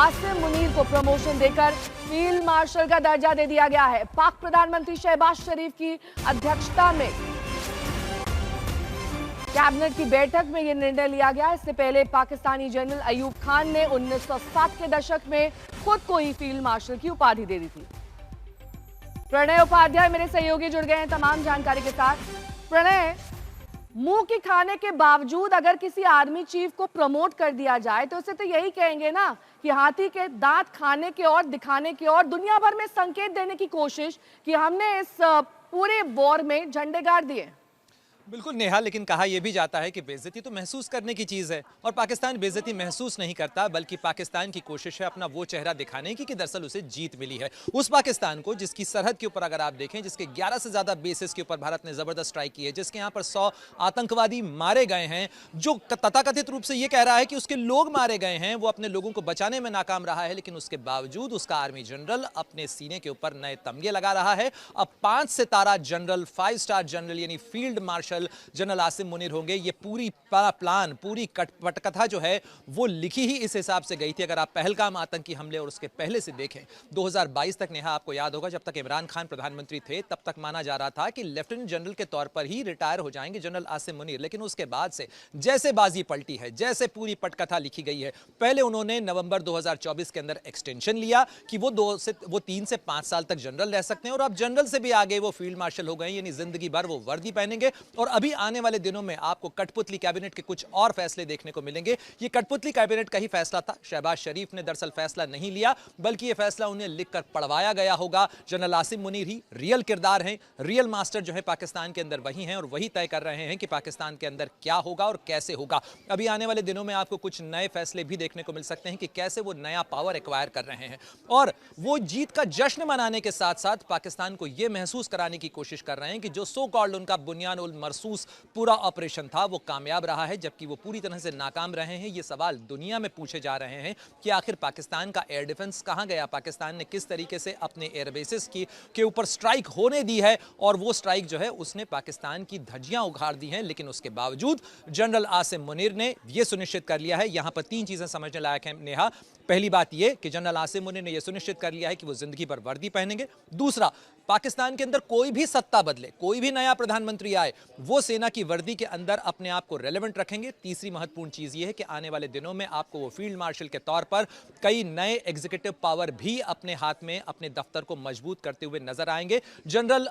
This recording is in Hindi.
आसिम मुनीर को प्रमोशन देकर फील्ड मार्शल का दर्जा दे दिया गया है। पाक प्रधानमंत्री शहबाज शरीफ की अध्यक्षता में कैबिनेट की बैठक में यह निर्णय लिया गया। इससे पहले पाकिस्तानी जनरल अयूब खान ने 1960 के दशक में खुद को ही फील्ड मार्शल की उपाधि दे दी थी। प्रणय उपाध्याय मेरे सहयोगी जुड़ गए हैं तमाम जानकारी के साथ। प्रणय, मुंह की खाने के बावजूद अगर किसी आर्मी चीफ को प्रमोट कर दिया जाए तो उसे तो यही कहेंगे ना कि हाथी के दांत खाने के और दिखाने के और दुनिया भर में संकेत देने की कोशिश कि हमने इस पूरे वॉर में झंडे गाड़ दिए। बिल्कुल नेहा, लेकिन कहा यह भी जाता है कि बेइज्जती तो महसूस करने की चीज़ है और पाकिस्तान बेइज्जती महसूस नहीं करता, बल्कि पाकिस्तान की कोशिश है अपना वो चेहरा दिखाने की कि दरअसल उसे जीत मिली है। उस पाकिस्तान को जिसकी सरहद के ऊपर अगर आप देखें, जिसके 11 से ज़्यादा बेसिस के ऊपर भारत ने ज़बरदस्त स्ट्राइक की है, जिसके यहाँ पर 100 आतंकवादी मारे गए हैं, जो तथाकथित रूप से ये कह रहा है कि उसके लोग मारे गए हैं, वो अपने लोगों को बचाने में नाकाम रहा है, लेकिन उसके बावजूद उसका आर्मी जनरल अपने सीने के ऊपर नए तमगे लगा रहा है। अब 5 सितारा जनरल, 5 स्टार जनरल यानी field marshal general Asim Munir होंगे। ये पूरी प्लान, पूरी पटकथा जो है वो लिखी ही इस हिसाब से गई थी। अगर आप पहलगाम आतंकी हमले और उसके पहले से देखें, 2022 तक, नेहा आपको याद होगा, जब तक इमरान खान प्रधानमंत्री थे तब तक माना जा रहा था कि लेफ्टिनेंट जनरल के तौर पर ही रिटायर हो जाएंगे जनरल आसिम मुनीर। लेकिन उसके बाद से जैसे बाजी पलटी है, जैसे पूरी पटकथा लिखी गई है, पहले उन्होंने नवंबर 2024 के अंदर एक्सटेंशन लिया कि वो 3 से 5 साल तक जनरल रह सकते हैं और अब जनरल से भी आगे वो फील्ड मार्शल हो गए, यानी जिंदगी भर वो वर्दी पहनेंगे। और अभी आने वाले दिनों में आपको कठपुतली कैबिनेट के कुछ और फैसले देखने को मिलेंगे। ये कठपुतली कैबिनेट का ही फैसला था। शहबाज शरीफ ने दरअसल फैसला नहीं लिया, बल्कि यह फैसला उन्हें लिखकर पढ़वाया गया होगा। जनरल आसिम मुनीर ही रियल किरदार हैं, रियल मास्टर जो है पाकिस्तान के अंदर वही हैं और वही तय कर रहे हैं कि पाकिस्तान के अंदर क्या होगा और कैसे होगा। अभी आने वाले दिनों में आपको कुछ नए फैसले भी देखने को मिल सकते हैं कि कैसे वो नया पावर एक्वायर कर रहे हैं और वो जीत का जश्न मनाने के साथ साथ पाकिस्तान को यह महसूस कराने की कोशिश कर रहे हैं कि जो सो कॉल्ड उनका बुनियान उल मरसूस पूरा ऑपरेशन था वो कामयाब रहा है, जबकि वो पूरी तरह से नाकाम रहे हैं। ये सवाल दुनिया में पूछे जा रहे हैं कि आखिर पाकिस्तान का एयर डिफेंस कहां गया, पाकिस्तान ने किस तरीके से अपने एयर बेसिस के ऊपर स्ट्राइक होने दी है और वो स्ट्राइक जो है उसने पाकिस्तान की धज्जियां उखाड़ दी हैं। लेकिन उसके बावजूद जनरल आसिम मुनीर ने यह सुनिश्चित कर लिया है। यहां पर 3 चीजें समझने लायक हैं नेहा। पहली बात यह कि जनरल आसिम मुनीर ने यह सुनिश्चित कर लिया है कि वो जिंदगी भर वर्दी पहनेंगे। दूसरा, पाकिस्तान के अंदर कोई भी सत्ता बदले, कोई भी नया प्रधानमंत्री आए, वो सेना की वर्दी के अंदर अपने आप को रेलेवेंट रखेंगे। तीसरी महत्वपूर्ण चीज ये है कि आने वाले दिनों में आपको वो फील्ड मार्शल के तौर पर कई नए एग्जीक्यूटिव पावर भी अपने हाथ में अपने दफ्तर को मजबूत करते हुए नजर आएंगे। जनरल